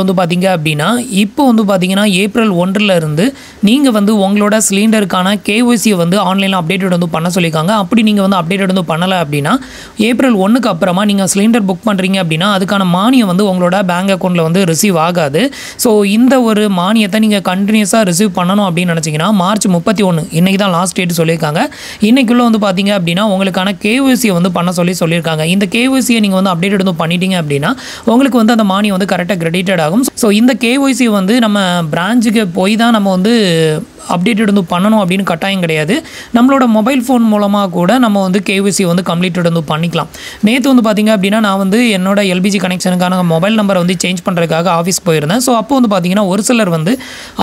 வந்து பார்த்தீங்க அப்படின்னா இப்போ வந்து பார்த்தீங்கன்னா ஏப்ரல் 1 இருந்து நீங்கள் வந்து உங்களோட சிலிண்டருக்கான கேஒய்சியை வந்து ஆன்லைனில் அப்டேட்டட் வந்து பண்ண சொல்லியிருக்காங்க. அப்படி நீங்கள் வந்து அப்டேட்டட் வந்து பண்ணலை அப்படின்னா ஏப்ரல் 1க்கு அப்புறமா நீங்கள் சிலிண்டர் புக் பண்ணுறீங்க அப்படின்னா அதுக்கான மானியம் வந்து உங்களோட பேங்க் அக்கௌண்ட்டில் வந்து ரிசீவ் ஆகாது. ஸோ இந்த ஒரு மானியத்தை நீங்கள் கண்டினியூஸாக ரிசீவ் பண்ணணும் அப்படின்னு நினச்சிங்கன்னா மார்ச் 31 இன்றைக்கி தான் லாஸ்ட் டேட் சொல்லியிருக்காங்க. இன்றைக்குள்ளே வந்து பார்த்தீங்க அப்படின்னா உங்களுக்கான கேஒய்சியை வந்து பண்ண சொல்லியிருக்காங்க. இந்த கேஒய்சியை நீங்கள் வந்து அப்டேட்டட் வந்து பண்ணிட்டீங்க அப்படின்னா உங்களுக்கு வந்து அந்த மானியம் வந்து கரெக்டாக கிரெடிட்டட் ஆகும். ஸோ இந்த கேஒய்சி வந்து நம்ம பிரான்ச்சுக்கு போய் தான் நம்ம வந்து அப்டேட்டட் வந்து பண்ணணும் அப்படின்னு கட்டாயம் கிடையாது. நம்மளோட மொபைல் ஃபோன் மூலமாக கூட நம்ம வந்து கேஒய்சி வந்து கம்ப்ளீட்டட் வந்து பண்ணிக்கலாம். நேற்று வந்து பார்த்திங்க அப்படின்னா நான் வந்து என்னோட எல்பிஜி கனெக்ஷனுக்கான மொபைல் நம்பரை வந்து சேஞ்ச் பண்ணுறதுக்காக ஆஃபீஸ் போயிருந்தேன். ஸோ அப்போ வந்து பார்த்திங்கன்னா ஒரு சிலர் வந்து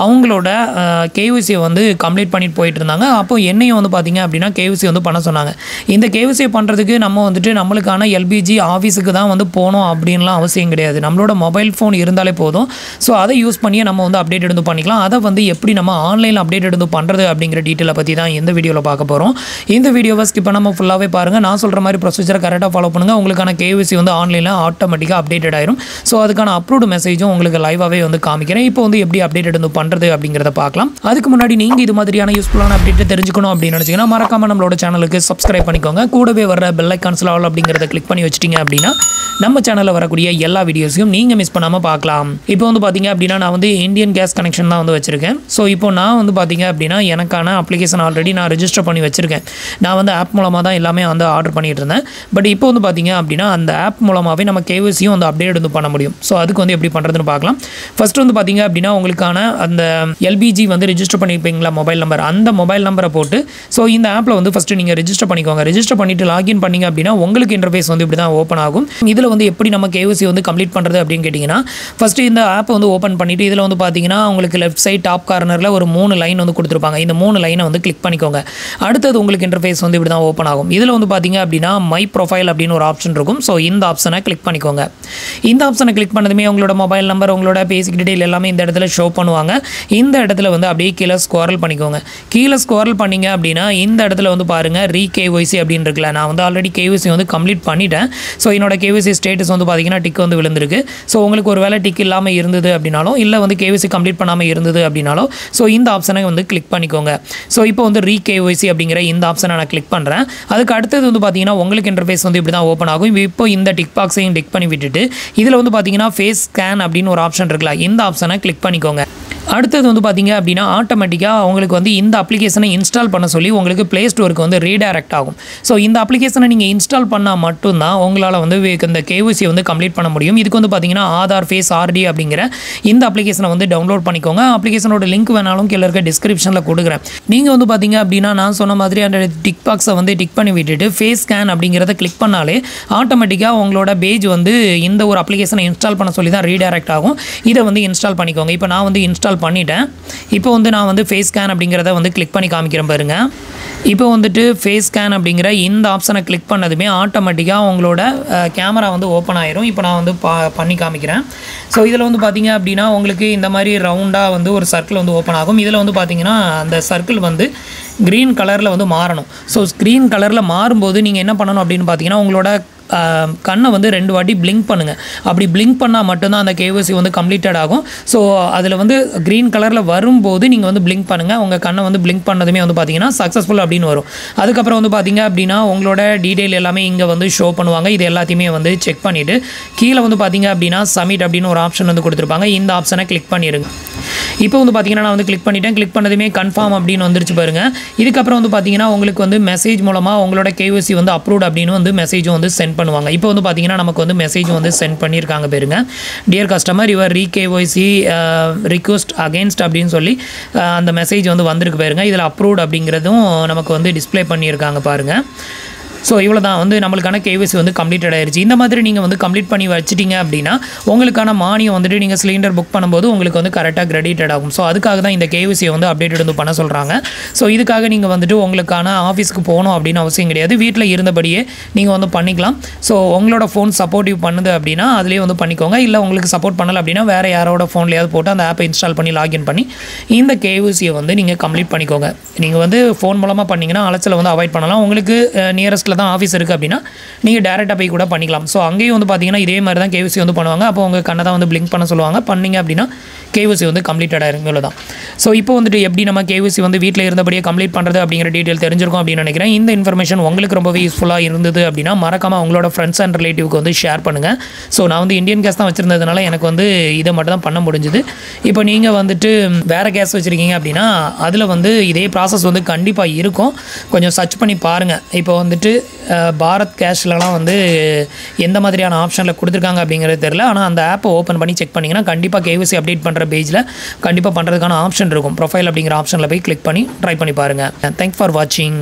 அவங்களோட கேஒய்சியை வந்து கம்ப்ளீட் பண்ணிட்டு போயிட்டு இருந்தாங்க. அப்போ என்னையும் வந்து பார்த்திங்க அப்படின்னா கேஒய்சி வந்து பண்ண சொன்னாங்க. இந்த கேஒய்சியை பண்ணுறதுக்கு நம்ம வந்துட்டு நம்மளுக்கான எல்பிஜி ஆஃபீஸுக்கு தான் வந்து போகணும் அப்படின்லாம் அவசியம் கிடையாது. நம்மளோட மொபைல் ஃபோன் இருந்தாலே போதும். ஸோ அதை யூஸ் பண்ணியே நம்ம வந்து அப்டேட்டட் வந்து பண்ணிக்கலாம். அதை வந்து எப்படி நம்ம ஆன்லைனில் அப்டேட்டட் வந்து பண்ணுறது அப்படிங்கிற டீட்டெயிலை பற்றி தான் இந்த வீடியோவில் பார்க்க போகிறோம். இந்த வீடியோவை ஸ்கிப் பண்ணாமல் ஃபுல்லாகவே பாருங்கள். நான் சொல்கிற மாதிரி ப்ரொசீஜரை கரெக்டாக ஃபாலோ பண்ணுங்கள். உங்களுக்கான கேஒய்சி வந்து ஆன்லைனில் ஆட்டோமேட்டிக்காக அப்டேட்டட் ஆயிரும். ஸோ அதுக்கான அப்ரூவ்டு மெசேஜும் உங்களுக்கு லைவாகவே வந்து காமிக்கிறேன். இப்போ வந்து எப்படி அப்டேட்டட் வந்து பண்ணுறது அப்படிங்கிறத பார்க்கலாம். அதுக்கு முன்னாடி நீங்கள் இது மாதிரியான யூஸ்ஃபுல்லான அப்டேட்டை தெரிஞ்சுக்கணும் அப்படின்னு நினச்சிங்கன்னா மறக்காமல் நம்மளோட சேனலுக்கு சப்ஸ்கிரைப் பண்ணிக்கோங்க. கூடவே வர பெல் ஐகான்ஸ்ல ஆல் அப்படிங்கிறத கிளிக் பண்ணி வச்சிட்டிங்க அப்படின்னா நம்ம சேனலில் வரக்கூடிய எல்லா வீடியோஸையும் நீங்கள் மிஸ் பண்ணாமல் பார்க்கலாம். இப்போ வந்து பார்த்தீங்க அப்படின்னா நான் வந்து இந்தியன் கேஸ் கனெக்ஷன் தான் வந்து வச்சுருக்கேன். ஸோ இப்போ நான் வந்து பார்த்தீங்க அப்படின்னா எனக்கான அப்ளிகேஷன் ஆல்ரெடி நான் ரெஜிஸ்டர் பண்ணி வச்சுருக்கேன். நான் வந்து ஆப் மூலமாக தான் எல்லாமே வந்து ஆர்டர் பண்ணிட்டு இருந்தேன். பட் இப்போ வந்து பார்த்தீங்க அப்படின்னா அந்த ஆப் மூலமாகவே நம்ம கேஒய்சியும் வந்து அப்டேட் வந்து பண்ண முடியும். ஸோ அதுக்கு வந்து எப்படி பண்ணுறதுன்னு பார்க்கலாம். ஃபர்ஸ்ட் வந்து பார்த்தீங்க அப்படின்னா உங்களுக்கான அந்த எல்பிஜி வந்து ரெஜிஸ்டர் பண்ணியிருப்பீங்களா மொபைல் நம்பர், அந்த மொபைல் நம்பரை போட்டு ஸோ இந்த ஆப்பில் வந்து ஃபஸ்ட்டு நீங்கள் ரெஜிஸ்டர் பண்ணிக்கோங்க. ரெஜிஸ்டர் பண்ணிவிட்டு லாகின் பண்ணிங்க அப்படின்னா உங்களுக்கு இன்டர்ஃபேஸ் வந்து இப்படி தான் ஓப்பன் ஆகும். இதில் வந்து எப்படி நம்ம கேஒய்சி வந்து கம்ப்ளீட் பண்ணுறது அப்படின்னு கேட்டிங்கன்னா ஃபஸ்ட்டு இந்த ஆப்பை வந்து ஓப்பன் பண்ணிவிட்டு இதில் வந்து பார்த்தீங்கன்னா உங்களுக்கு லெஃப்ட் சைட் டாப் கார்னரில் ஒரு 3 லைன் வந்து கொடுத்துருப்பாங்க. இந்த 3 லைனை வந்து கிளிக் பண்ணிக்கோங்க. அடுத்தது உங்களுக்கு இன்டர்ஃபேஸ் வந்து இப்படி தான் ஓப்பன் ஆகும். இதில் வந்து பார்த்தீங்க அப்படின்னா மை ப்ரொஃபைல் அப்படின்னு ஒரு ஆப்ஷன் இருக்கும். ஸோ இந்த ஆப்ஷனை கிளிக் பண்ணிக்கோங்க. இந்த ஆப்ஷனை கிளிக் பண்ணதுமே உங்களோட மொபைல் நம்பர், உங்களோட பேசிக் டீடைல் எல்லாமே இந்த இடத்துல ஷோ பண்ணுவாங்க. இந்த இடத்துல வந்து அப்படியே கீழே ஸ்க்ரோல் பண்ணிக்கோங்க. கீழே ஸ்க்ரோல் பண்ணிங்க அப்படின்னா இந்த இடத்துல வந்து பாருங்கள் கேஒய்சி அப்படின்னு இருக்குல்ல. நான் வந்து ஆல்ரெடி கேஒய்சி வந்து கம்ப்ளீட் பண்ணிட்டேன். ஸோ என்னோட கேஒய்சி ஸ்டேட்டஸ் வந்து பார்த்தீங்கன்னா டிக் வந்து விழுந்திருக்கு. ஸோ உங்களுக்கு ஒரு வேளை டிக் இல்லாமல் இருந்தது அப்படின்னாலும் இல்லை வந்து கேஒய்சி கம்ப்ளீட் பண்ணாமல் இருந்தது அப்படின்னாலும் ஸோ இந்த ஆப்ஷனை வந்து கிளிக் பண்ணிக்கோங்க. ஸோ இப்போ வந்து கேஒய்சி அப்படிங்கிற இந்த ஆப்ஷனை நான் கிளிக் பண்ணுறேன். அதுக்கு அடுத்தது வந்து பார்த்தீங்கன்னா உங்களுக்கு இன்டர்ஃபேஸ் வந்து இப்படி தான் ஓப்பன் ஆகும். இப்போ இந்த டிக் பாக்ஸையும் டிக் பண்ணி விட்டுட்டு இதில் வந்து பார்த்தீங்கன்னா ஃபேஸ் ஸ்கேன் அப்படின்னு ஒரு ஆப்ஷன் இருக்குல்ல, இந்த ஆப்ஷனை கிளிக் பண்ணிக்கோங்க. அடுத்தது வந்து பார்த்தீங்க அப்படின்னா ஆட்டோமேட்டிக்காக உங்களுக்கு வந்து இந்த அப்ளிகேஷனை இன்ஸ்டால் பண்ண சொல்லி உங்களுக்கு ப்ளே ஸ்டோருக்கு வந்து ரீடைரக்ட் ஆகும். ஸோ இந்த அப்ளிகேஷனை நீங்கள் இன்ஸ்டால் பண்ணால் மட்டும்தான் உங்களால் வந்து இந்த கேஒய்சியை வந்து கம்ப்ளீட் பண்ண முடியும். இதுக்கு வந்து பார்த்தீங்கன்னா ஆதார் ஃபேஸ் ஆர்டி அப்படிங்கிற இந்த அப்ளிகேஷனை வந்து டவுன்லோட் பண்ணிக்கோங்க. அப்ளிகேஷனோட லிங்க் வேணாலும் கீழே இருக்க டிஸ்கிரிப்ஷனில் கொடுக்குறேன். நீங்கள் வந்து பார்த்தீங்க அப்படின்னா நான் சொன்ன மாதிரி அந்த டிக் பாக்ஸை வந்து டிக் பண்ணி விட்டுட்டு ஃபேஸ் ஸ்கேன் அப்படிங்கிறத கிளிக் பண்ணாலே ஆட்டோமேட்டிக்காக உங்களோட பேஜ் வந்து இந்த ஒரு அப்ளிகேஷனை இன்ஸ்டால் பண்ண சொல்லி தான் ரீடைரக்ட் ஆகும். இதை வந்து இன்ஸ்டால் பண்ணிக்கோங்க. இப்போ நான் வந்து இன்ஸ்டால் பண்ணிட்டேன். இப்போ வந்து நான் வந்து ஃபேஸ் ஸ்கேன் அப்படிங்கிறத வந்து கிளிக் பண்ணி காமிக்கிறேன் பாருங்க. இப்போ வந்துட்டு ஃபேஸ் ஸ்கேன் அப்படிங்கிற இந்த ஆப்ஷனை கிளிக் பண்ணதுமே ஆட்டோமேட்டிக்காக உங்களோட கேமரா வந்து ஓப்பன் ஆயிரும். இப்போ நான் வந்து பண்ணி காமிக்கிறேன். ஸோ இதில் வந்து பார்த்தீங்க அப்படின்னா உங்களுக்கு இந்த மாதிரி ரவுண்டாக வந்து ஒரு சர்க்கிள் வந்து ஓப்பன் ஆகும். இதில் வந்து பார்த்தீங்கன்னா அந்த சர்க்கிள் வந்து க்ரீன் கலரில் வந்து மாறணும். ஸோ க்ரீன் கலரில் மாறும்போது நீங்கள் என்ன பண்ணணும் அப்படின்னு பார்த்தீங்கன்னா உங்களோட கண்ணை வந்து 2 வாட்டி பிளிங்க் பண்ணுங்கள். அப்படி பிளிங்க் பண்ணால் மட்டும்தான் அந்த கேஒய்சி வந்து கம்ப்ளீட்டட் ஆகும். ஸோ அதில் வந்து க்ரீன் கலரில் வரும்போது நீங்கள் வந்து பிளிங்க் பண்ணுங்கள். உங்கள் கண்ணை வந்து பிளிங்க் பண்ணதுமே வந்து பார்த்தீங்கன்னா சக்ஸஸ்ஃபுல் அப்படின்னு வரும். அதுக்கப்புறம் வந்து பார்த்தீங்க அப்படின்னா உங்களோட டீட்டெயில் எல்லாமே இங்கே வந்து ஷோ பண்ணுவாங்க. இது எல்லாத்தையுமே வந்து செக் பண்ணிவிட்டு கீழே வந்து பார்த்தீங்க அப்படின்னா சப்மிட் அப்படின்னு ஒரு ஆப்ஷன் வந்து கொடுத்துருப்பாங்க. இந்த ஆப்ஷனை கிளிக் பண்ணிடுங்க. இப்போ வந்து பார்த்தீங்கன்னா நான் வந்து கிளிக் பண்ணிட்டேன். கிளிக் பண்ணதுமே கன்ஃபார்ம் அப்படின்னு வந்துருச்சு பாருங்கள். இதுக்கப்புறம் வந்து பார்த்தீங்கன்னா உங்களுக்கு வந்து மெசேஜ் மூலமாக உங்களோட கேஒய்சி வந்து அப்ரூவ்ட் அப்படின்னு வந்து மெசேஜும் வந்து சென்ட் பண்ணுவாங்க. இப்போ வந்து பார்த்தீங்கன்னா நமக்கு வந்து மெசேஜ் வந்து சென்ட் பண்ணியிருக்காங்க பாருங்க. Dear customer your KYC request against அப்படின்னு சொல்லி அந்த மெசேஜ் வந்து வந்திருக்கு பாருங்க. இதில் அப்ரூவ்ட் அப்படிங்கிறதும் நமக்கு வந்து டிஸ்பிளே பண்ணியிருக்காங்க பாருங்கள். ஸோ இவ்வளோ தான் வந்து நம்மளுக்கான கேஒய்சி வந்து கம்ப்ளீட்டட் ஆயிடுச்சு. இந்த மாதிரி நீங்கள் வந்து கம்ப்ளீட் பண்ணி வச்சிட்டிங்க அப்படின்னா உங்களுக்கான மானியம் வந்துட்டு நீங்கள் சிலிண்டர் புக் பண்ணும்போது உங்களுக்கு வந்து கரெக்டாக கிரெடிட்டட் ஆகும். ஸோ அதுக்காக தான் இந்த கேஒய்சியை வந்து அப்டேட்டட் வந்து பண்ண சொல்கிறாங்க. ஸோ இதுக்காக நீங்கள் வந்துட்டு உங்களுக்கான ஆஃபீஸ்க்கு போகணும் அப்படின்னு அவசியம் கிடையாது. வீட்டில் இருந்தபடியே நீங்கள் வந்து பண்ணிக்கலாம். ஸோ உங்களோட ஃபோன் சப்போர்ட்டிவ் பண்ணுது அப்படின்னா அதிலே வந்து பண்ணிக்கோங்க. இல்லை உங்களுக்கு சப்போர்ட் பண்ணலை அப்படின்னா வேறு யாரோட ஃபோன்லையாவது போட்டு அந்த ஆப்பை இன்ஸ்டால் பண்ணி லாகின் பண்ணி இந்த கேஒய்சியை வந்து நீங்கள் கம்ப்ளீட் பண்ணிக்கோங்க. நீங்கள் வந்து ஃபோன் மூலமாக பண்ணிங்கன்னா அலைச்சலை வந்து அவாய்ட் பண்ணலாம். உங்களுக்கு நியரஸ்ட்டில் பக்கத்தில் தான் ஆஃபீஸ் இருக்குது அப்படின்னா நீங்கள் டேரெக்டாக போய் கூட பண்ணிக்கலாம். ஸோ அங்கேயும் வந்து பார்த்தீங்கன்னா இதே மாதிரி தான் கேவிசி வந்து பண்ணுவாங்க. அப்போ உங்கள் கண்ணை தான் வந்து பிளிங்க் பண்ண சொல்லுவாங்க. பண்ணிங்க அப்படின்னா கேவிசி வந்து கம்ப்ளீட்டட் ஆயிருங்க. இவ்வளோ தான். ஸோ இப்போ வந்துட்டு எப்படி நம்ம கேவிசி வந்து வீட்டில் இருந்தபடியே கம்ப்ளீட் பண்ணுறது அப்படிங்கிற டீட்டெயில் தெரிஞ்சிருக்கும் அப்படின்னு நினைக்கிறேன். இந்த இன்ஃபர்மேஷன் உங்களுக்கு ரொம்பவே யூஸ்ஃபுல்லாக இருந்தது அப்படின்னா மறக்காமல் உங்களோட ஃப்ரெண்ட்ஸ் அண்ட் ரிலேட்டிவ்க்கு வந்து ஷேர் பண்ணுங்கள். ஸோ நான் வந்து இந்தியன் கேஸ் தான் வச்சுருந்ததுனால எனக்கு வந்து இதை மட்டும் தான் பண்ண முடிஞ்சுது. இப்போ நீங்கள் வந்துட்டு வேறு கேஸ் வச்சுருக்கீங்க அப்படின்னா அதில் வந்து இதே ப்ராசஸ் வந்து கண்டிப்பாக இருக்கும். கொஞ்சம் சர்ச் பண்ணி பாருங்கள். இப்போ வந்துட்டு பாரத் கேஷ்லலாம் வந்து எந்த மாதிரியான ஆப்ஷனில் கொடுத்துருக்காங்க அப்படிங்கிறது தெரியல. ஆனால் அந்த ஆப்பை ஓப்பன் பண்ணி செக் பண்ணிங்கன்னா கண்டிப்பாக கேவிசி அப்டேட் பண்ணுற பேஜில் கண்டிப்பாக பண்ணுறதுக்கான ஆப்ஷன் இருக்கும். ப்ரொஃபைல் அப்படிங்கிற ஆப்ஷனில் போய் கிளிக் பண்ணி ட்ரை பண்ணி பாருங்கள். தேங்க்ஸ் ஃபார் வாட்சிங்.